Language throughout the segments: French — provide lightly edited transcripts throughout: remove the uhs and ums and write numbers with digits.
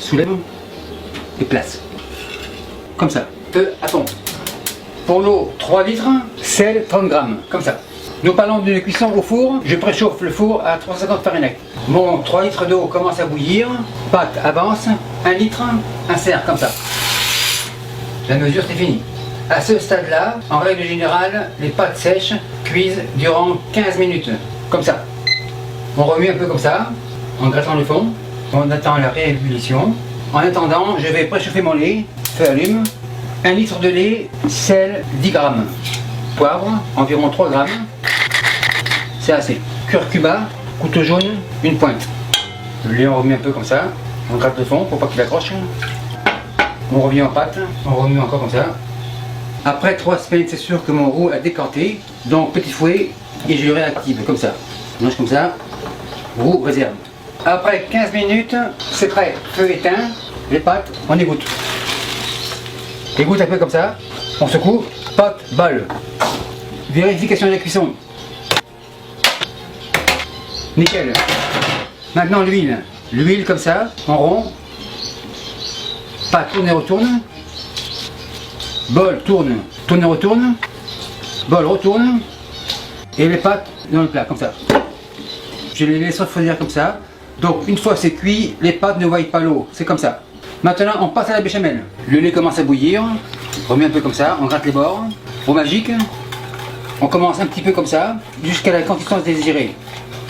soulève et place. Comme ça. Feu à fond. Pour l'eau, 3 litres, sel, 30 grammes. Comme ça. Nous parlons d'une cuisson au four. Je préchauffe le four à 350 Fahrenheit. Bon, 3 litres d'eau commence à bouillir. Pâte avance. 1 litre, insère comme ça. La mesure, c'est fini. À ce stade-là, en règle générale, les pâtes sèches cuisent durant 15 minutes. Comme ça. On remue un peu comme ça, en grattant le fond. On attend la réébullition. En attendant, je vais préchauffer mon lait. Feu allume. 1 litre de lait, sel, 10 grammes. Poivre, environ 3 grammes. C'est assez. Curcuma, couteau jaune, une pointe. Le lait, on remet un peu comme ça. On gratte le fond pour pas qu'il accroche. On revient en pâte. On remet encore comme ça. Après 3 semaines, c'est sûr que mon roux a décanté. Donc petit fouet et je le réactive comme ça. Je mange comme ça. Roux réserve. Après 15 minutes, c'est prêt. Feu éteint. Les pâtes, on égoutte. Égoutte un peu comme ça. On secoue. Pâte, bol. Vérification de la cuisson. Nickel. Maintenant l'huile. L'huile comme ça, en rond. Pâte tourne et retourne. Bol tourne, tourne et retourne. Bol retourne. Et les pâtes dans le plat, comme ça. Je les laisse refroidir comme ça. Donc une fois c'est cuit, les pâtes ne voient pas l'eau. C'est comme ça. Maintenant on passe à la béchamel. Le lait commence à bouillir. On remet un peu comme ça, on gratte les bords. Au magique, on commence un petit peu comme ça, jusqu'à la consistance désirée.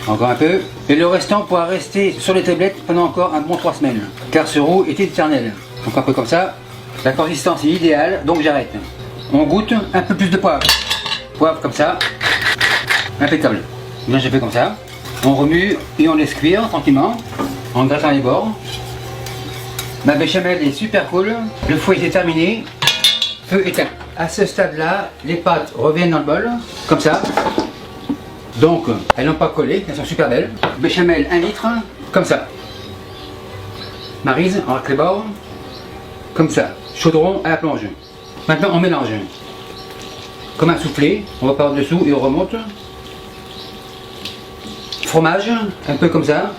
Encore un peu. Et le restant pourra rester sur les tablettes pendant encore un bon 3 semaines. Car ce roux est éternel. Donc un peu comme ça. La consistance est idéale, donc j'arrête. On goûte un peu plus de poivre. Poivre comme ça. Impeccable. Là j'ai fait comme ça. On remue et on laisse cuire tranquillement, en grattant les bords. Ma béchamel est super cool. Le fouet est terminé. Feu éteint. À ce stade-là, les pâtes reviennent dans le bol, comme ça. Donc, elles n'ont pas collé, elles sont super belles. Béchamel 1 litre, comme ça. Maryse, on rate les bords, comme ça. Chaudron à la plonge. Maintenant, on mélange. Comme un soufflé, on va par dessous et on remonte. Fromage, un peu comme ça.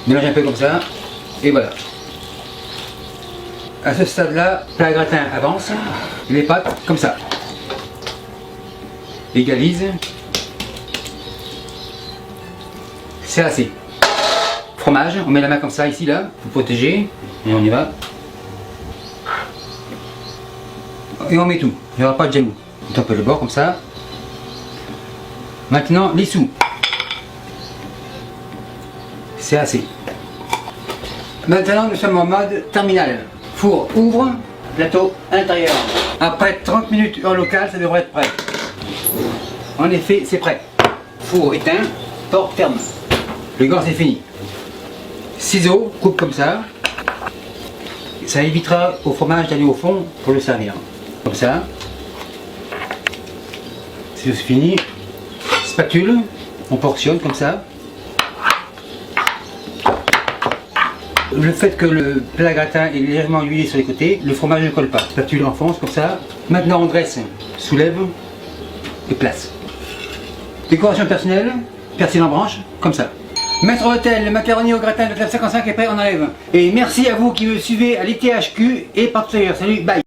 Mélange un peu comme ça. Et voilà. À ce stade-là, plat gratin avance. Les pâtes, comme ça. Égalise. C'est assez. Fromage, on met la main comme ça, ici, là, pour protéger. Et on y va. Et on met tout. Il n'y aura pas de jaloux. On tape le bord comme ça. Maintenant, les sous. C'est assez. Maintenant, nous sommes en mode terminal. Four ouvre, plateau à l'intérieur. Après 30 minutes heure locale, ça devrait être prêt. En effet, c'est prêt. Four éteint, porte ferme. Le gant c'est fini. Ciseaux, coupe comme ça. Ça évitera au fromage d'aller au fond pour le servir. Comme ça. C'est fini. Spatule, on portionne comme ça. Le fait que le plat gratin est légèrement huilé sur les côtés, le fromage ne colle pas. Spatule enfonce comme ça. Maintenant on dresse, soulève et place. Décoration personnelle, persil en branche, comme ça. Maître Hôtel, le macaroni au gratin de table 55 est prêt, on enlève. Et merci à vous qui me suivez à l'ITHQ et partenaires. Salut, bye.